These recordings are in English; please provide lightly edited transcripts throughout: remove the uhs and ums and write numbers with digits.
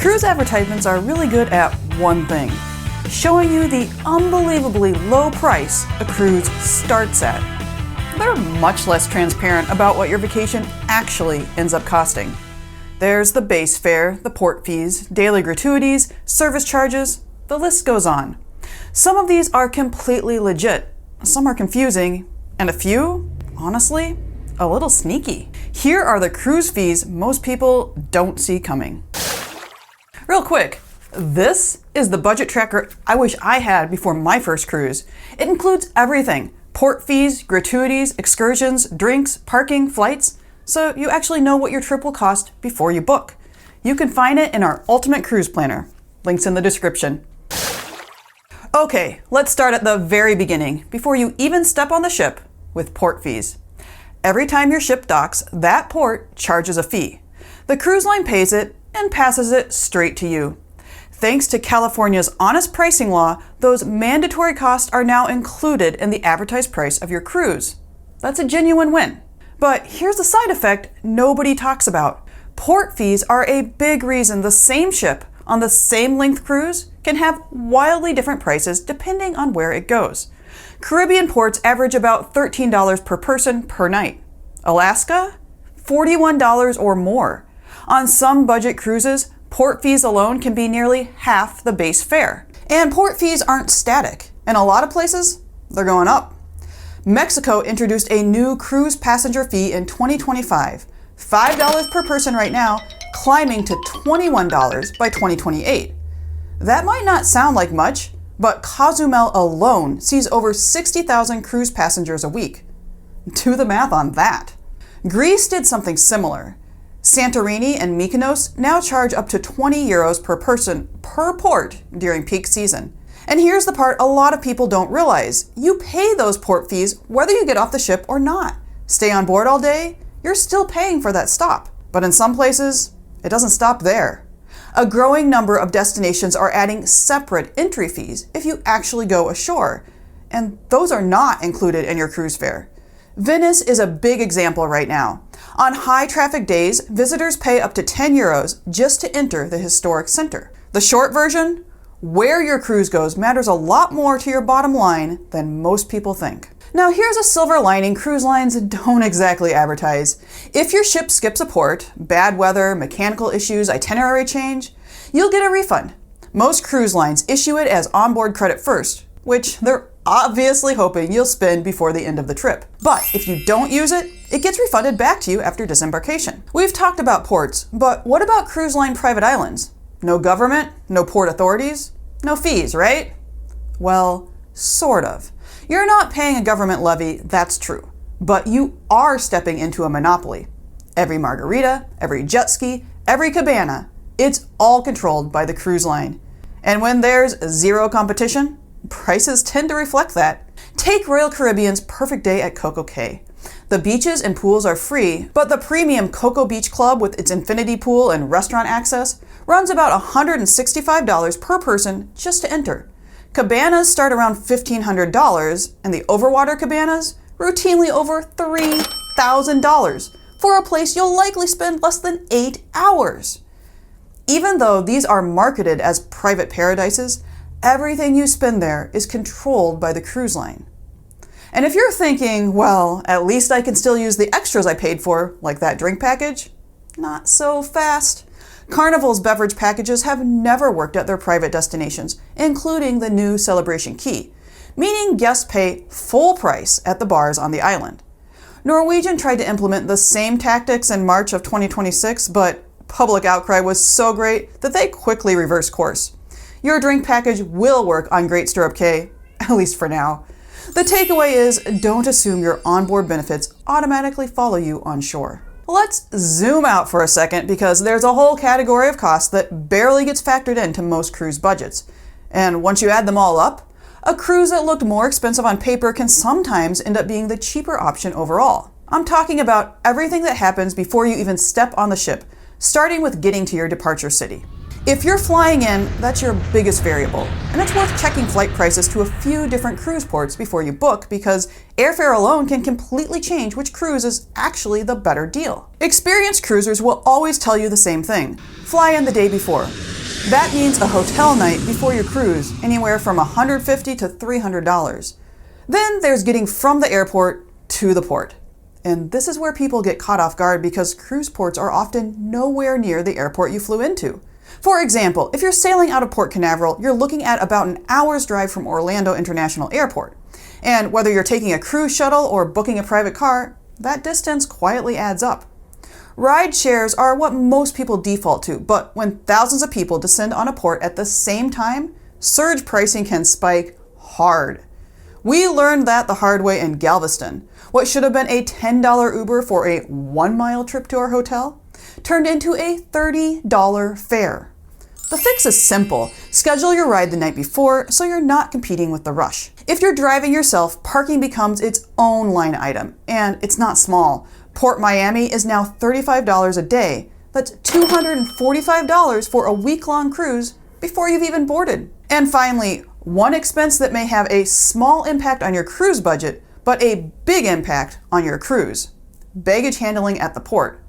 Cruise advertisements are really good at one thing: showing you the unbelievably low price a cruise starts at. They're much less transparent about what your vacation actually ends up costing. There's the base fare, the port fees, daily gratuities, service charges, the list goes on. Some of these are completely legit, some are confusing, and a few, honestly, a little sneaky. Here are the cruise fees most people don't see coming. Real quick, this is the budget tracker I wish I had before my first cruise. It includes everything: port fees, gratuities, excursions, drinks, parking, flights, so you actually know what your trip will cost before you book. You can find it in our Ultimate Cruise Planner. Links in the description. Okay, let's start at the very beginning, before you even step on the ship, with port fees. Every time your ship docks, that port charges a fee. The cruise line pays it and passes it straight to you. Thanks to California's honest pricing law, those mandatory costs are now included in the advertised price of your cruise. That's a genuine win. But here's the side effect nobody talks about. Port fees are a big reason the same ship on the same length cruise can have wildly different prices depending on where it goes. Caribbean ports average about $13 per person per night. Alaska? $41 or more. On some budget cruises, port fees alone can be nearly half the base fare. And port fees aren't static. In a lot of places, they're going up. Mexico introduced a new cruise passenger fee in 2025, $5 per person right now, climbing to $21 by 2028. That might not sound like much, but Cozumel alone sees over 60,000 cruise passengers a week. Do the math on that. Greece did something similar. Santorini and Mykonos now charge up to 20 euros per person per port during peak season. And here's the part a lot of people don't realize. You pay those port fees whether you get off the ship or not. Stay on board all day, you're still paying for that stop. But in some places, it doesn't stop there. A growing number of destinations are adding separate entry fees if you actually go ashore, and those are not included in your cruise fare. Venice is a big example right now. On high traffic days, visitors pay up to 10 euros just to enter the historic center. The short version? Where your cruise goes matters a lot more to your bottom line than most people think. Now here's a silver lining cruise lines don't exactly advertise. If your ship skips a port, bad weather, mechanical issues, itinerary change, you'll get a refund. Most cruise lines issue it as onboard credit first, which they're obviously hoping you'll spend before the end of the trip. But if you don't use it, it gets refunded back to you after disembarkation. We've talked about ports, but what about cruise line private islands? No government, no port authorities, no fees, right? Well, sort of. You're not paying a government levy, that's true. But you are stepping into a monopoly. Every margarita, every jet ski, every cabana, it's all controlled by the cruise line. And when there's zero competition, prices tend to reflect that. Take Royal Caribbean's perfect day at Coco Cay. The beaches and pools are free, but the premium Coco Beach Club with its infinity pool and restaurant access runs about $165 per person just to enter. Cabanas start around $1,500, and the overwater cabanas routinely over $3,000 for a place you'll likely spend less than 8 hours. Even though these are marketed as private paradises, everything you spend there is controlled by the cruise line. And if you're thinking, well, at least I can still use the extras I paid for, like that drink package, not so fast. Carnival's beverage packages have never worked at their private destinations, including the new Celebration Key, meaning guests pay full price at the bars on the island. Norwegian tried to implement the same tactics in March of 2026, but public outcry was so great that they quickly reversed course. Your drink package will work on Great Stirrup Cay, at least for now. The takeaway is, don't assume your onboard benefits automatically follow you on shore. Let's zoom out for a second because there's a whole category of costs that barely gets factored into most cruise budgets. And once you add them all up, a cruise that looked more expensive on paper can sometimes end up being the cheaper option overall. I'm talking about everything that happens before you even step on the ship, starting with getting to your departure city. If you're flying in, that's your biggest variable, and it's worth checking flight prices to a few different cruise ports before you book because airfare alone can completely change which cruise is actually the better deal. Experienced cruisers will always tell you the same thing: fly in the day before. That means a hotel night before your cruise, anywhere from $150 to $300. Then there's getting from the airport to the port. And this is where people get caught off guard because cruise ports are often nowhere near the airport you flew into. For example, if you're sailing out of Port Canaveral, you're looking at about an hour's drive from Orlando International Airport. And whether you're taking a cruise shuttle or booking a private car, that distance quietly adds up. Ride shares are what most people default to, but when thousands of people descend on a port at the same time, surge pricing can spike hard. We learned that the hard way in Galveston. What should have been a $10 Uber for a 1-mile trip to our hotel turned into a $30 fare. The fix is simple. Schedule your ride the night before so you're not competing with the rush. If you're driving yourself, parking becomes its own line item, and it's not small. Port Miami is now $35 a day. That's $245 for a week-long cruise before you've even boarded. And finally, one expense that may have a small impact on your cruise budget, but a big impact on your cruise: baggage handling at the port.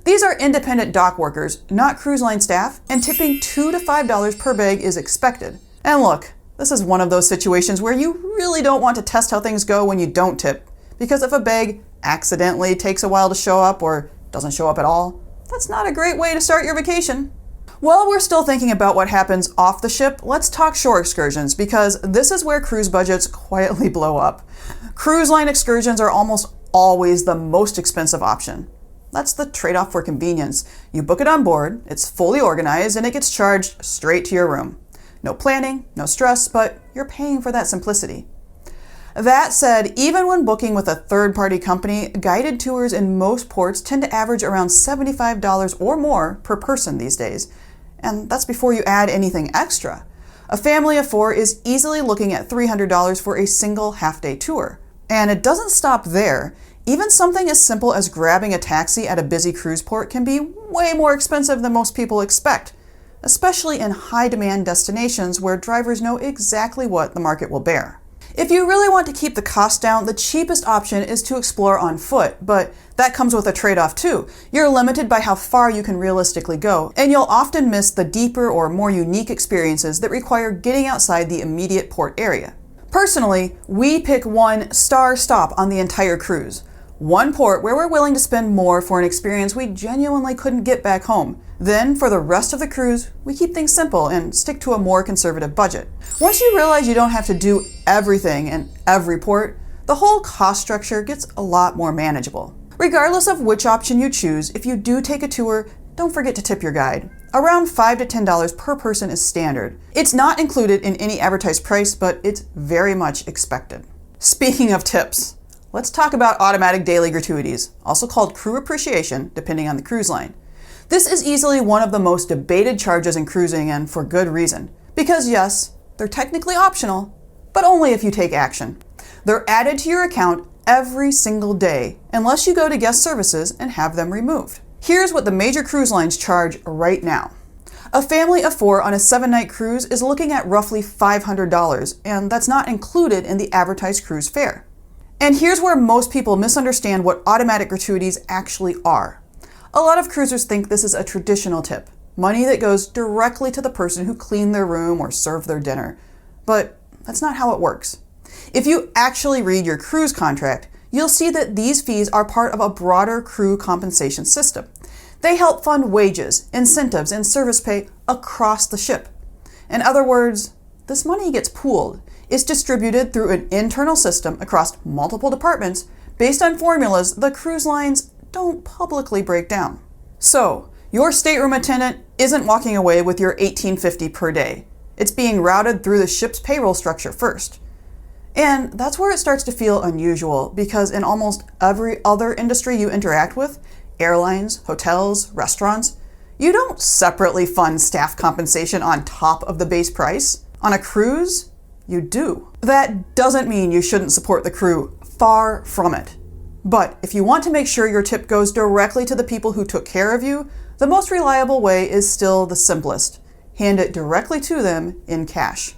These are independent dock workers, not cruise line staff, and tipping $2 to $5 per bag is expected. And look, this is one of those situations where you really don't want to test how things go when you don't tip, because if a bag accidentally takes a while to show up or doesn't show up at all, that's not a great way to start your vacation. While we're still thinking about what happens off the ship, let's talk shore excursions, because this is where cruise budgets quietly blow up. Cruise line excursions are almost always the most expensive option. That's the trade-off for convenience. You book it on board, it's fully organized, and it gets charged straight to your room. No planning, no stress, but you're paying for that simplicity. That said, even when booking with a third-party company, guided tours in most ports tend to average around $75 or more per person these days. And that's before you add anything extra. A family of 4 is easily looking at $300 for a single half-day tour. And it doesn't stop there. Even something as simple as grabbing a taxi at a busy cruise port can be way more expensive than most people expect, especially in high-demand destinations where drivers know exactly what the market will bear. If you really want to keep the cost down, the cheapest option is to explore on foot, but that comes with a trade-off too. You're limited by how far you can realistically go, and you'll often miss the deeper or more unique experiences that require getting outside the immediate port area. Personally, we pick one star stop on the entire cruise. One port where we're willing to spend more for an experience we genuinely couldn't get back home. Then, for the rest of the cruise, we keep things simple and stick to a more conservative budget. Once you realize you don't have to do everything in every port, the whole cost structure gets a lot more manageable. Regardless of which option you choose, if you do take a tour, don't forget to tip your guide. Around $5 to $10 per person is standard. It's not included in any advertised price, but it's very much expected. Speaking of tips, let's talk about automatic daily gratuities, also called crew appreciation, depending on the cruise line. This is easily one of the most debated charges in cruising, and for good reason. Because yes, they're technically optional, but only if you take action. They're added to your account every single day, unless you go to guest services and have them removed. Here's what the major cruise lines charge right now. A family of 4 on a 7-night cruise is looking at roughly $500, and that's not included in the advertised cruise fare. And here's where most people misunderstand what automatic gratuities actually are. A lot of cruisers think this is a traditional tip, money that goes directly to the person who cleaned their room or served their dinner. But that's not how it works. If you actually read your cruise contract, you'll see that these fees are part of a broader crew compensation system. They help fund wages, incentives, and service pay across the ship. In other words, this money gets pooled. It's distributed through an internal system across multiple departments based on formulas the cruise lines don't publicly break down. So, your stateroom attendant isn't walking away with your $18.50 per day. It's being routed through the ship's payroll structure first. And that's where it starts to feel unusual, because in almost every other industry you interact with, airlines, hotels, restaurants, you don't separately fund staff compensation on top of the base price. On a cruise, you do. That doesn't mean you shouldn't support the crew. Far from it. But if you want to make sure your tip goes directly to the people who took care of you, the most reliable way is still the simplest. Hand it directly to them in cash.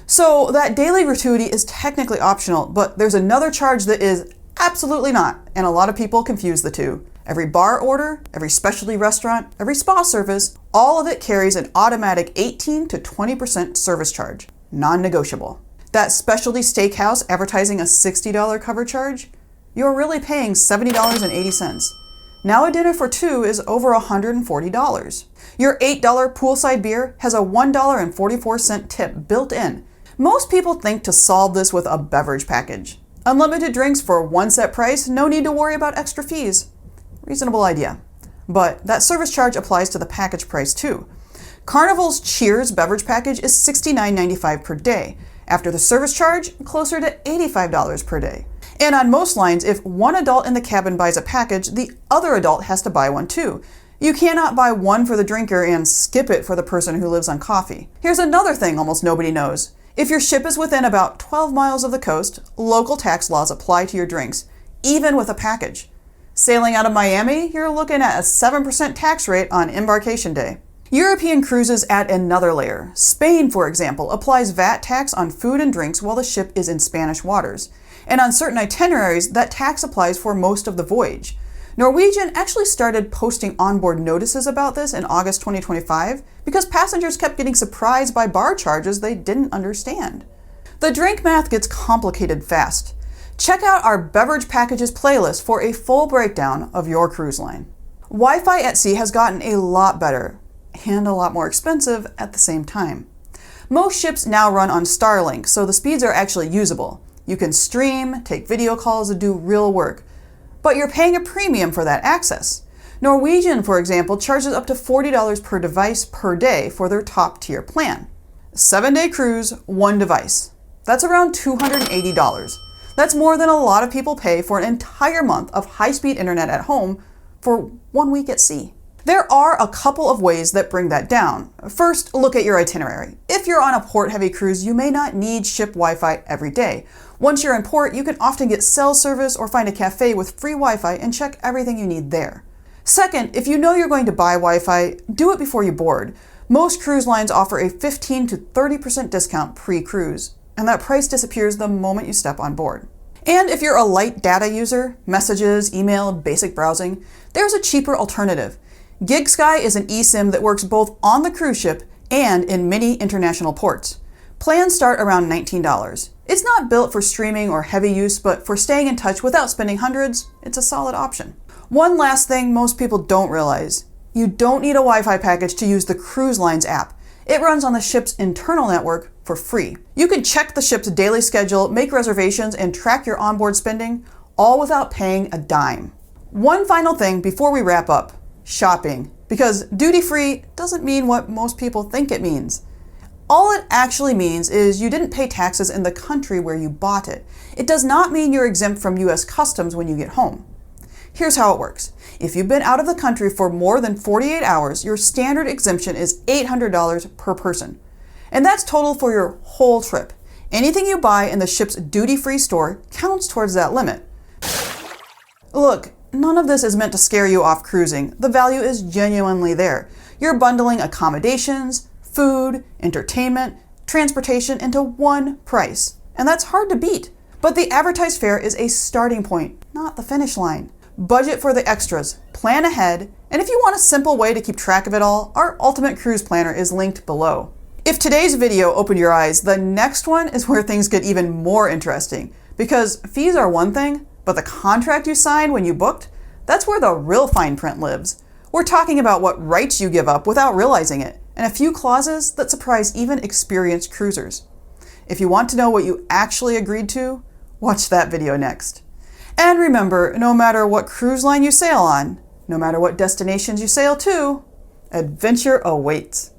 So that daily gratuity is technically optional, but there's another charge that is absolutely not, and a lot of people confuse the two. Every bar order, every specialty restaurant, every spa service, all of it carries an automatic 18 to 20% service charge, non-negotiable. That specialty steakhouse advertising a $60 cover charge, you're really paying $70.80. Now a dinner for two is over $140. Your $8 poolside beer has a $1.44 tip built in. Most people think to solve this with a beverage package. Unlimited drinks for one set price, no need to worry about extra fees. Reasonable idea. But that service charge applies to the package price too. Carnival's Cheers beverage package is $69.95 per day. After the service charge, closer to $85 per day. And on most lines, if one adult in the cabin buys a package, the other adult has to buy one too. You cannot buy one for the drinker and skip it for the person who lives on coffee. Here's another thing almost nobody knows. If your ship is within about 12 miles of the coast, local tax laws apply to your drinks, even with a package. Sailing out of Miami, you're looking at a 7% tax rate on embarkation day. European cruises add another layer. Spain, for example, applies VAT tax on food and drinks while the ship is in Spanish waters. And on certain itineraries, that tax applies for most of the voyage. Norwegian actually started posting onboard notices about this in August 2025 because passengers kept getting surprised by bar charges they didn't understand. The drink math gets complicated fast. Check out our beverage packages playlist for a full breakdown of your cruise line. Wi-Fi at sea has gotten a lot better and a lot more expensive at the same time. Most ships now run on Starlink, so the speeds are actually usable. You can stream, take video calls, and do real work. But you're paying a premium for that access. Norwegian, for example, charges up to $40 per device per day for their top tier plan. 7-day cruise, one device. That's around $280. That's more than a lot of people pay for an entire month of high-speed internet at home for 1 week at sea. There are a couple of ways that bring that down. First, look at your itinerary. If you're on a port-heavy cruise, you may not need ship Wi-Fi every day. Once you're in port, you can often get cell service or find a cafe with free Wi-Fi and check everything you need there. Second, if you know you're going to buy Wi-Fi, do it before you board. Most cruise lines offer a 15 to 30% discount pre-cruise, and that price disappears the moment you step on board. And if you're a light data user, messages, email, basic browsing, there's a cheaper alternative. GigSky is an eSIM that works both on the cruise ship and in many international ports. Plans start around $19. It's not built for streaming or heavy use, but for staying in touch without spending hundreds, it's a solid option. One last thing most people don't realize. You don't need a Wi-Fi package to use the cruise line's app. It runs on the ship's internal network for free. You can check the ship's daily schedule, make reservations, and track your onboard spending, all without paying a dime. One final thing before we wrap up. Shopping, because duty-free doesn't mean what most people think it means. All it actually means is you didn't pay taxes in the country where you bought it. It does not mean you're exempt from US customs when you get home. Here's how it works. If you've been out of the country for more than 48 hours, your standard exemption is $800 per person. And that's total for your whole trip. Anything you buy in the ship's duty-free store counts towards that limit. Look, none of this is meant to scare you off cruising. The value is genuinely there. You're bundling accommodations, food, entertainment, transportation into one price. And that's hard to beat. But the advertised fare is a starting point, not the finish line. Budget for the extras, plan ahead, and if you want a simple way to keep track of it all, our Ultimate Cruise Planner is linked below. If today's video opened your eyes, the next one is where things get even more interesting. Because fees are one thing, but the contract you signed when you booked, that's where the real fine print lives. We're talking about what rights you give up without realizing it, and a few clauses that surprise even experienced cruisers. If you want to know what you actually agreed to, watch that video next. And remember, no matter what cruise line you sail on, no matter what destinations you sail to, adventure awaits.